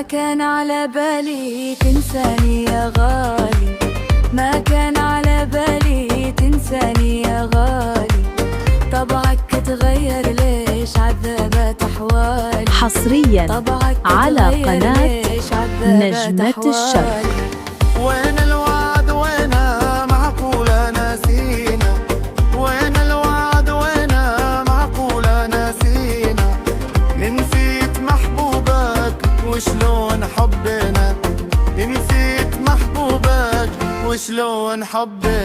ما كان على بالي تنساني يا غالي، ما كان على بالي تنساني يا غالي. طبعك تغير ليش عذبت أحوالي، حصريا طبعك على قناة ليش عذبت نجمة الشرق. أحوالي. وين الوعد وينها معقولة ناسينا، وين الوعد وينها معقولة ناسينا. نسيت محبوبك وشلون حبنا، نسيت محبوبك وشلون حبنا.